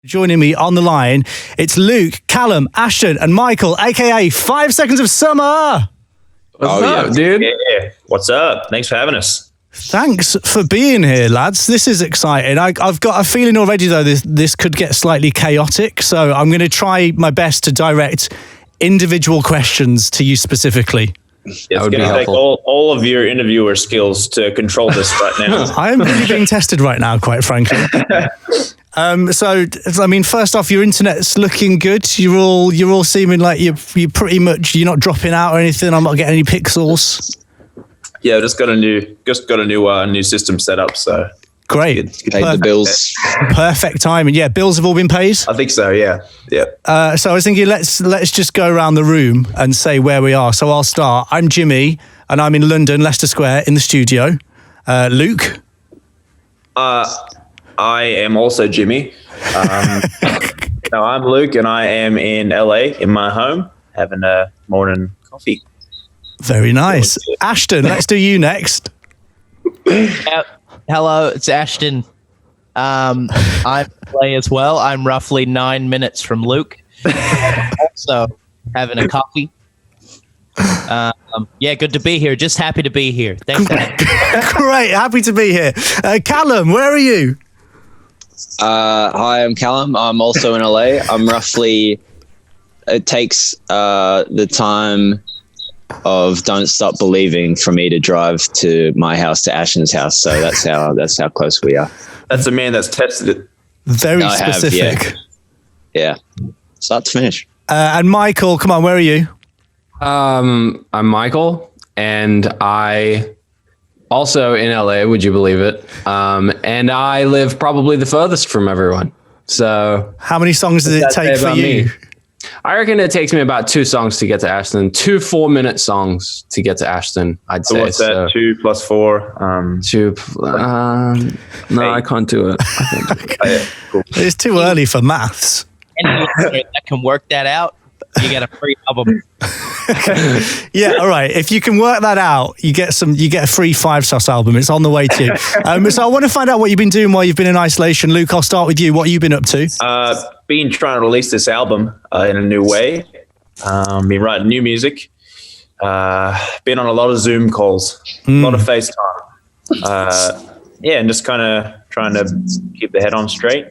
Joining me on the line, it's Luke, Callum, Ashton, and Michael, aka 5 Seconds of Summer. What's up, dude? Yeah. What's up? Thanks for having us. Thanks for being here, lads. This is exciting. I've got a feeling already, though, this could get slightly chaotic. So I'm going to try my best to direct individual questions to you specificc It's going to take all of your interviewer skills to control this right now. I am really being tested right now, quite frankly. So, I mean, first off, your internet's looking good. You're all seeming like you're pretty much, you're not dropping out or anything. I'm not getting any pixels. Yeah, just got a new system set up. So great. Paid the bills. Perfect timing. Yeah, bills have all been paid. I think so. Yeah. So I was thinking, let's just go around the room and say where we are. So I'll start. I'm Jimmy, and I'm in London, Leicester Square, in the studio. Luke. I am also Jimmy. No, I'm Luke, and I am in LA in my home having a morning coffee. Very nice. Ashton, let's do you next. Hello, it's Ashton. I'm LA as well. I'm roughly 9 minutes from Luke. Also having a coffee. Yeah, good to be here. Just happy to be here. Thanks. Great, happy to be here. Callum, where are you? Hi, I'm Callum. I'm also in LA. I'm roughly, it takes the time of Don't Stop Believing for me to drive to my house to Ashton's house. So that's how close we are. That's a man that's tested it. Very specific. Yeah. Start to finish. And Michael, come on, where are you? I'm Michael, and I also in LA, would you believe it? And I live probably the furthest from everyone. So how many songs does it take for you? I reckon it takes me about 2 songs to get to Ashton. 2 4-minute songs to get to Ashton, I'd say. So what's that? 2 + 4? 2. No, I can't do it. Cool. It's too early for maths. Anyone that can work that out, you get a free album. Yeah, all right. If you can work that out, you get a free 5-sauce album. It's on the way to you. So I want to find out what you've been doing while you've been in isolation. Luke, I'll start with you. What have you been up to? Been trying to release this album in a new way. Been writing new music. Been on a lot of Zoom calls, a lot of FaceTime. Yeah, and just kind of trying to keep the head on straight.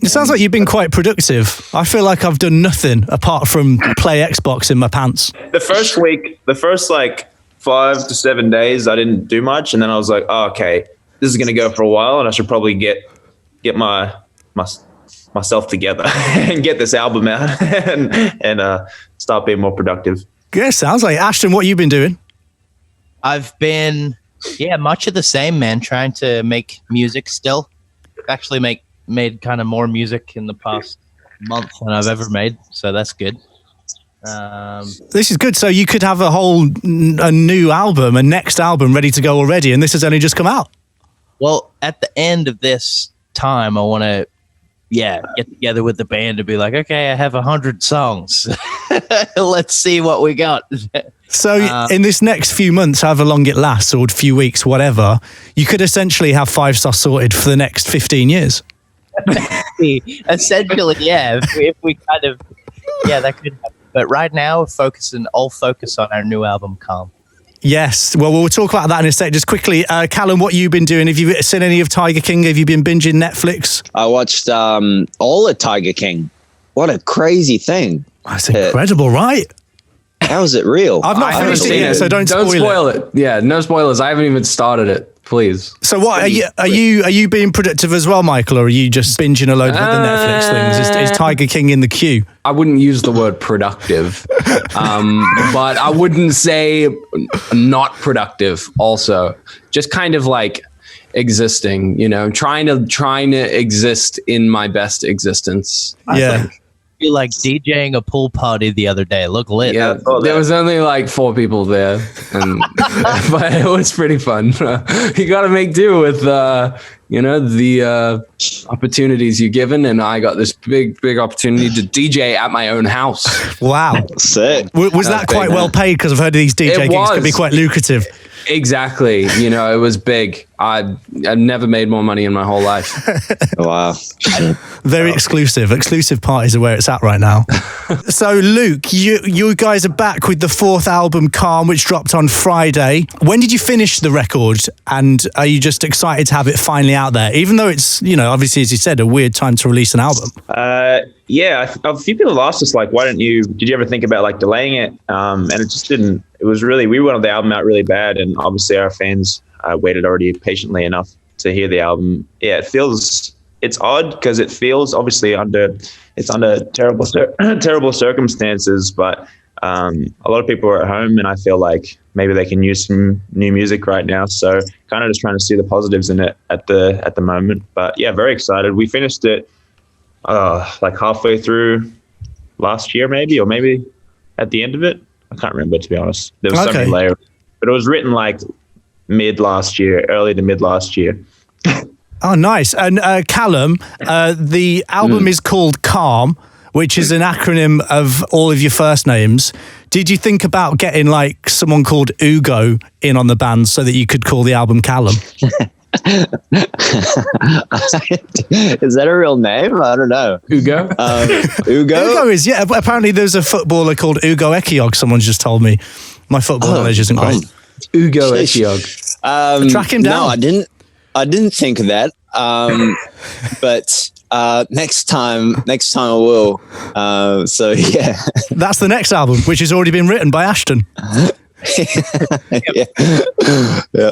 It sounds like you've been quite productive. I feel like I've done nothing apart from play Xbox in my pants. The first week, the first like 5 to 7 days, I didn't do much, and then I was like, oh, okay, this is going to go for a while, and I should probably get myself together and get this album out and start being more productive. Yeah, sounds like. Ashton, what have you been doing? I've been, much of the same, man, trying to make music still. Actually made kind of more music in the past month than I've ever made, so that's good. This is good. So you could have a new album, a next album ready to go already, and this has only just come out. Well, at the end of this time, I want to get together with the band to be like, okay, I have 100 songs. Let's see what we got. So in this next few months, however long it lasts, or a few weeks, whatever, you could essentially have 5-sauce sorted for the next 15 years. Essentially, yeah. If we kind of, that could happen. But right now, all focus on our new album, Calm. Yes. Well, we'll talk about that in a sec. Just quickly, Callum, what have you been doing? Have you seen any of Tiger King? Have you been binging Netflix? I watched all of Tiger King. What a crazy thing. That's incredible, right? How is it real? I've not finished it yet, so don't spoil it. Yeah, no spoilers. I haven't even started it. Please. So what are you being productive as well, Michael, or are you just binging a load of other Netflix things? Is Tiger King in the queue? I wouldn't use the word productive, but I wouldn't say not productive. Also, just kind of like existing. Trying to exist in my best existence. Yeah. You like DJing a pool party the other day. Look lit. Yeah, there was only like 4 people there, but it was pretty fun. You got to make do with the opportunities you're given, and I got this big opportunity to DJ at my own house. Wow, sick. Was that quite well paid? Because I've heard these DJ gigs can be quite lucrative. Exactly. You know, it was big. I've never made more money in my whole life. Wow. Very exclusive. Exclusive parties are where it's at right now. So, Luke, you guys are back with the 4th album, Calm, which dropped on Friday. When did you finish the record? And are you just excited to have it finally out there? Even though it's, you know, obviously, as you said, a weird time to release an album. Yeah, a few people asked us, like, did you ever think about, like, delaying it? And it just didn't. It was really, we wanted the album out really bad. And obviously our fans waited already patiently enough to hear the album. Yeah, it's odd because it feels obviously under terrible circumstances, but a lot of people are at home, and I feel like maybe they can use some new music right now. So kind of just trying to see the positives in it at the moment. But yeah, very excited. We finished it like halfway through last year, maybe at the end of it. I can't remember, to be honest. There was so many layers, but it was written like early to mid last year. Oh, nice. And Callum, the album is called Calm, which is an acronym of all of your first names. Did you think about getting like someone called Ugo in on the band so that you could call the album Callum? Is that a real name? I don't know. Ugo? Ugo? Ugo is, yeah. Apparently there's a footballer called Ugo Ekiog, someone's just told me. My football knowledge isn't great. Ugo Ekiog. Track him down. No, I didn't think of that. But next time I will. So yeah. That's the next album, which has already been written by Ashton. Yeah.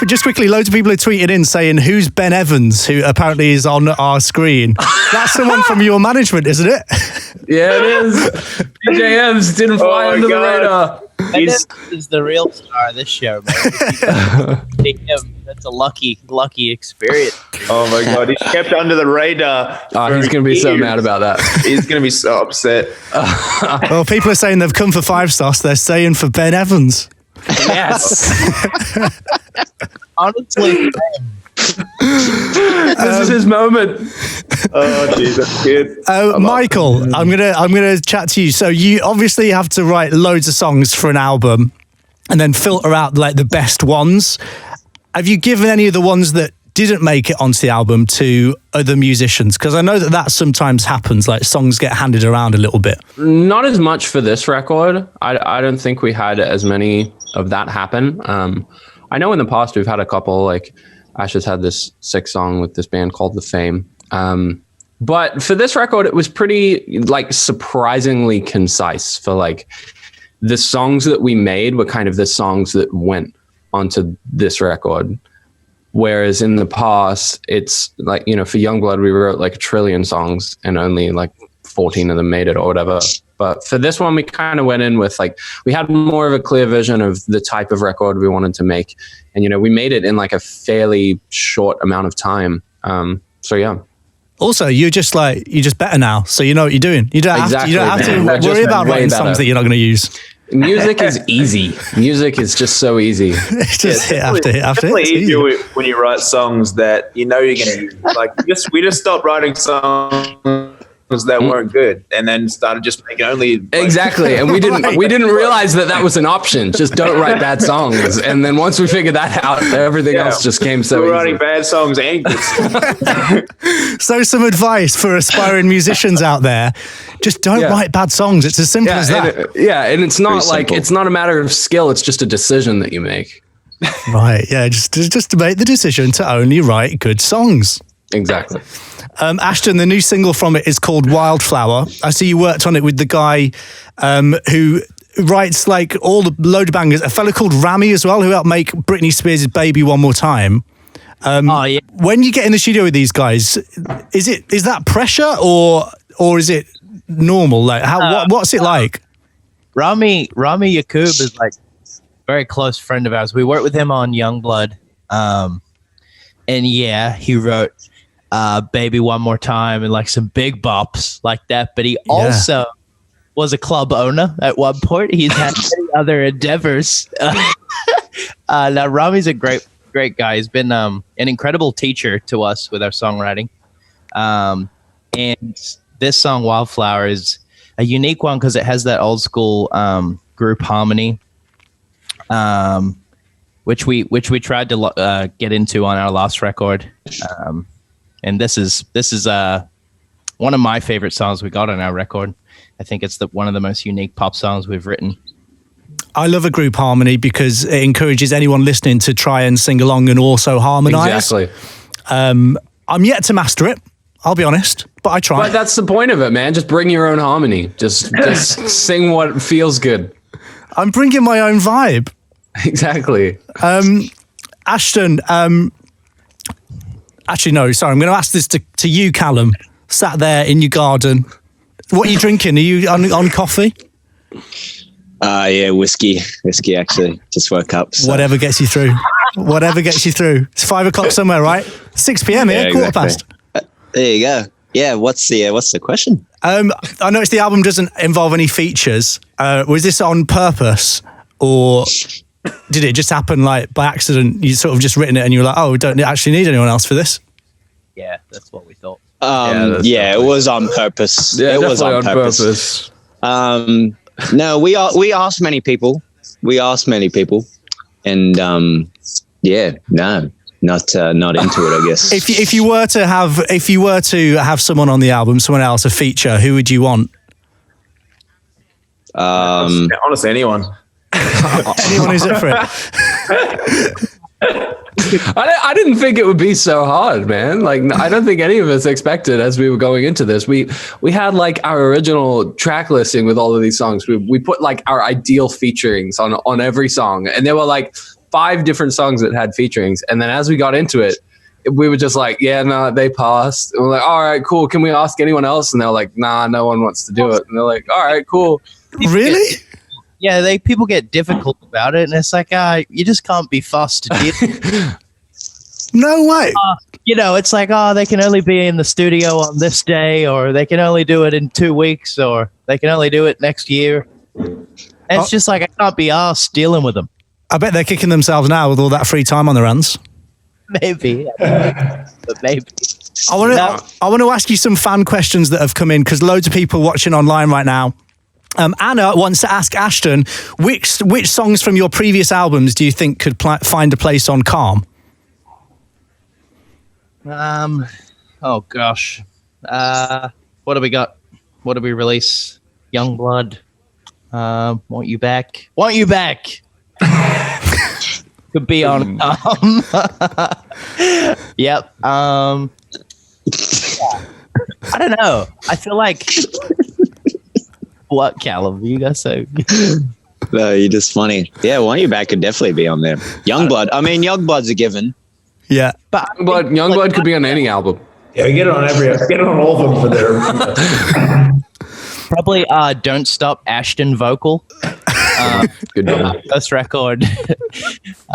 Just quickly, loads of people are tweeting in saying, who's Ben Evans, who apparently is on our screen? That's someone from your management, isn't it? Yeah, it is. PJMs didn't fly under the radar. He's the real star of this show, man. That's a lucky experience. Oh my God, he kept under the radar. Oh, he's going to be so mad about that. He's going to be so upset. Well, people are saying they've come for 5 stars. They're saying for Ben Evans. Yes. Honestly, this is his moment. Oh, jeez, that's good. Michael, I'm gonna chat to you. So you obviously have to write loads of songs for an album, and then filter out like the best ones. Have you given any of the ones that didn't make it onto the album to other musicians? Because I know that sometimes happens. Like songs get handed around a little bit. Not as much for this record. I don't think we had as many of that happen. I know in the past we've had a couple, like Ash has had this 6 song with this band called The Fame. But for this record, it was pretty like surprisingly concise. For like the songs that we made were kind of the songs that went onto this record. Whereas in the past, it's like, you know, for Youngblood, we wrote like 1 trillion songs and only like 14 of them made it or whatever. But for this one, we kind of went in with like, we had more of a clear vision of the type of record we wanted to make. And, you know, we made it in like a fairly short amount of time. So, yeah. Also, you're just better now. So you know what you're doing. You don't have to worry about writing songs that you're not going to use. Music is easy. Music is just so easy. It's just hit after hit after hit. It's definitely easier when you write songs that you know you're going to use. Like we just stopped writing songs that weren't good, and then started just making only exactly. And we didn't realize that was an option. Just don't write bad songs. And then once we figured that out, everything else just came so easy. Writing bad songs and good. So some advice for aspiring musicians out there: just don't write bad songs. It's as simple as that. And it's not like it's not a matter of skill. It's just a decision that you make. Right. Yeah. Just to make the decision to only write good songs. Exactly. Ashton, the new single from it is called Wildflower. I see you worked on it with the guy who writes like all the load of bangers, a fellow called Rami as well, who helped make Britney Spears' Baby One More Time. When you get in the studio with these guys, is that pressure or is it normal? Like what's it like? Rami Yacoub is like a very close friend of ours. We worked with him on Youngblood. And yeah, he wrote Baby One More Time and like some big bops like that. But he also was a club owner at one point. He's had many other endeavors. Now Rami's a great guy. He's been an incredible teacher to us with our songwriting. And this song Wildflower is a unique one because it has that old school group harmony. which we tried to get into on our last record, and this is one of my favorite songs we got on our record. I think it's one of the most unique pop songs we've written. I love a group harmony because it encourages anyone listening to try and sing along and also harmonize. Exactly. I'm yet to master it, I'll be honest, but I try. But that's the point of it, man. Just bring your own harmony. Just sing what feels good. I'm bringing my own vibe. Exactly. Ashton, actually, no, sorry. I'm going to ask this to you, Callum, sat there in your garden. What are you drinking? Are you on coffee? Yeah, whiskey, actually. Just woke up. So. Whatever gets you through. Whatever gets you through. It's 5 o'clock somewhere, right? 6 p.m. here, Yeah, quarter past. There you go. Yeah, what's the question? I noticed the album doesn't involve any features. Was this on purpose, or did it just happen like by accident? You sort of just written it and you were like, oh, we don't actually need anyone else for this? Yeah, that's what we thought. It was on purpose. Yeah, it was on purpose. No, we asked many people. And no, not into it, I guess. If you were to have someone on the album, someone else, a feature, who would you want? Honestly, anyone. Anyone who's up for it. I didn't think it would be so hard, man. Like, I don't think any of us expected as we were going into this. We had like our original track listing with all of these songs. We put like our ideal featurings on every song, and there were like 5 different songs that had featurings. And then as we got into it, we were just like, yeah, no, they passed. And we're like, all right, cool. Can we ask anyone else? And they're like, nah, no one wants to do it. And they're like, all right, cool. Really? Yeah, people get difficult about it, and it's like, you just can't be fussed to deal. No way. It's like, they can only be in the studio on this day, or they can only do it in 2 weeks, or they can only do it next year. And it's just like, I can't be arsed dealing with them. I bet they're kicking themselves now with all that free time on their hands. Maybe. But maybe. I want to ask you some fan questions that have come in, because loads of people watching online right now. Anna wants to ask Ashton, which songs from your previous albums do you think could find a place on Calm? Oh gosh. What do we got? What did we release? Youngblood. Want You Back. Want You Back. Could be on Yep. I don't know. I feel like what, Callum? You guys say? No, you're just funny. Yeah, Want You Back could definitely be on there. Youngblood. I mean, Youngblood's a given. Yeah, but Youngblood could be on any album. Yeah, we get it on all of them for their. Probably Don't Stop Ashton vocal. Good one. First record.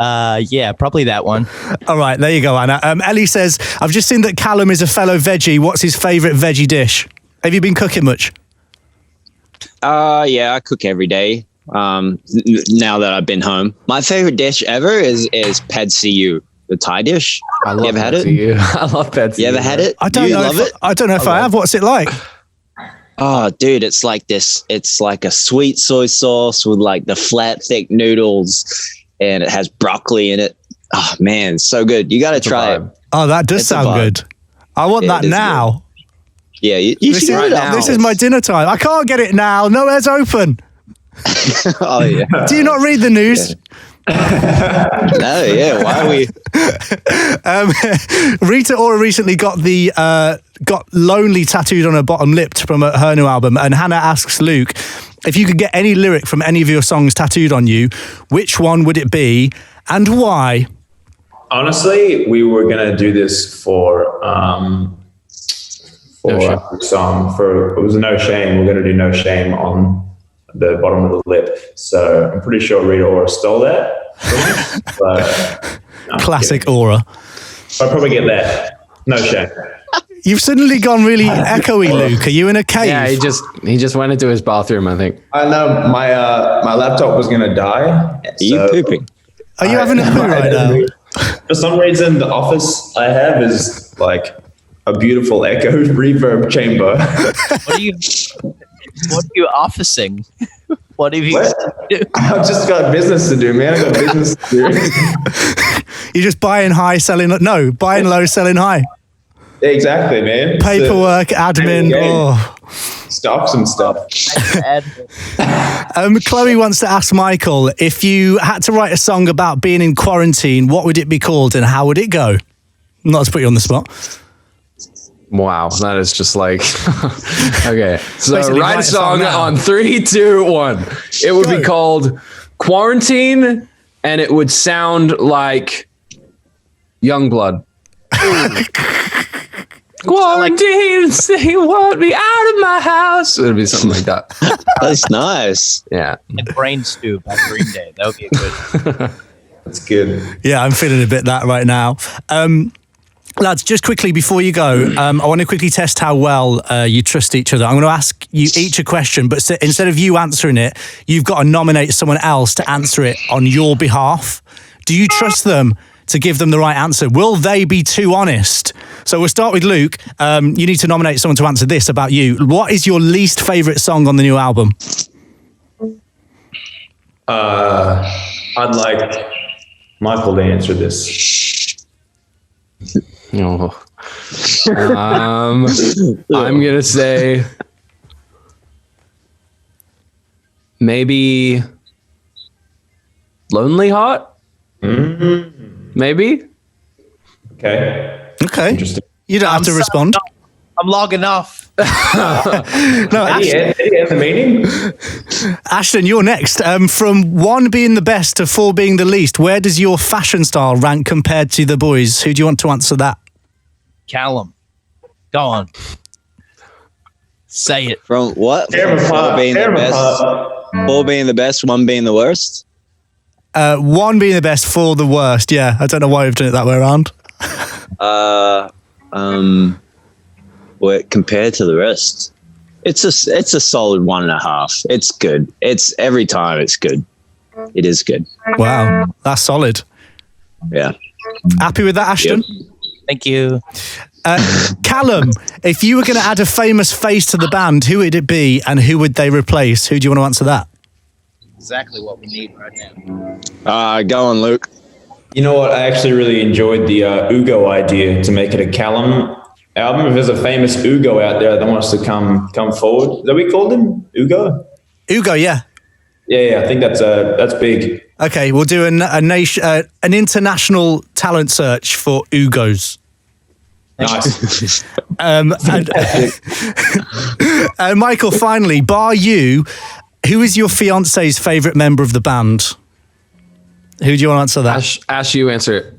Yeah, probably that one. All right, there you go, Anna. Ellie says, I've just seen that Callum is a fellow veggie. What's his favourite veggie dish? Have you been cooking much? Yeah, I cook every day. Now that I've been home, my favorite dish ever is pad see ew, the Thai dish. I love you ever had it? I love pad see you ever had it? I don't know. I don't know if I have. What's it like? Oh, dude, it's like this. It's like a sweet soy sauce with like the flat, thick noodles, and it has broccoli in it. Oh man, so good. You got to try it. Oh, that does sound good. I want that now. Good. Yeah, you should get it now. This is my dinner time. I can't get it now. Nowhere's open. Oh yeah. Do you not read the news? No, yeah. Why are we? Rita Ora recently got lonely tattooed on her bottom lip to promote her new album, and Hannah asks Luke, if you could get any lyric from any of your songs tattooed on you, which one would it be and why? Honestly, we were gonna do this for a song for it was No Shame. We're gonna do No Shame on the bottom of the lip. So I'm pretty sure Rita Ora stole that. But, no, classic Ora. I'll probably get that. No shame. You've suddenly gone really echoey, Luke. Are you in a cave? Yeah, he just went into his bathroom, I think. I know my laptop was gonna die. Are you pooping? Are you having a poo right now? For some reason, the office I have is like a beautiful echo reverb chamber. What are you officing? What have you do? I've just got business to do, man. I got business to do. You're just buying high, buying low, selling high. Exactly, man. Paperwork, admin. Oh. Stocks and stuff. Chloe wants to ask Michael, if you had to write a song about being in quarantine, what would it be called and how would it go? Not to put you on the spot. Wow, that is just like okay. So Basically, write a song on 3, 2, 1. It would be called Quarantine, and it would sound like Youngblood. Quarantine, say want me out of my house. It would be something like that. That's nice. Yeah. And Brain Stew by Green Day. That would be good. That's good. Yeah, I'm feeling a bit that right now. Lads, just quickly before you go, I want to quickly test how well you trust each other. I'm going to ask you each a question, but instead of you answering it, you've got to nominate someone else to answer it on your behalf. Do you trust them to give them the right answer? Will they be too honest? So we'll start with Luke. You need to nominate someone to answer this about you. What is your least favourite song on the new album? I'd like Michael to answer this. Oh. I'm gonna say maybe Lonely Heart. Maybe. Okay. Interesting. You don't have to respond. I'm logging off. No, Any end the meeting? Ashton, you're next. From 1 being the best to 4 being the least, where does your fashion style rank compared to the boys? Who do you want to answer that? Callum. Go on. Say it. From what? From 4 being the best. 4 being the best, 1 being the worst. 1 being the best, 4 the worst. Yeah, I don't know why we've done it that way around. Compared to the rest, it's a solid 1.5. It's good. It's every time it's good. It is good. Wow, that's solid. Yeah. Happy with that, Ashton? Yep. Thank you. Callum, if you were going to add a famous face to the band, who would it be and who would they replace? Who do you want to answer that? Exactly what we need right now. Go on, Luke. You know what? I actually really enjoyed the Ugo idea to make it a Callum album. If there's a famous Ugo out there that wants to come forward, is that we called him Ugo? Ugo, yeah. Yeah. I think that's big. Okay, we'll do an international talent search for Ugos. Nice. Michael, finally, bar you, who is your fiance's favourite member of the band? Who do you want to answer that? Ash, you answer it.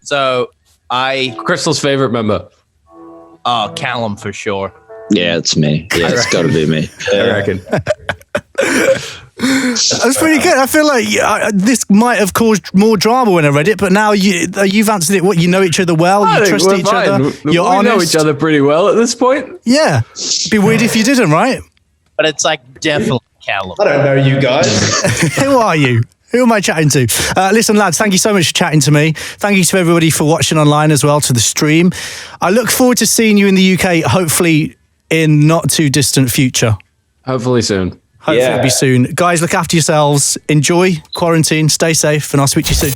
So Crystal's favorite member. Callum for sure. Yeah, it's me. Yeah, it's got to be me. I reckon. That's pretty good. I feel like this might have caused more drama when I read it, but now you've answered it. What, you know each other well, you trust each other, you're honest. We know each other pretty well at this point. Yeah, it'd be weird if you didn't, right? But it's like definitely Callum. I don't know you guys. Who are you? Who am I chatting to? Listen, lads, thank you so much for chatting to me. Thank you to everybody for watching online as well, to the stream. I look forward to seeing you in the UK, hopefully in not too distant future. Hopefully soon. Hopefully it'll be soon. Guys, look after yourselves. Enjoy quarantine. Stay safe, and I'll speak to you soon.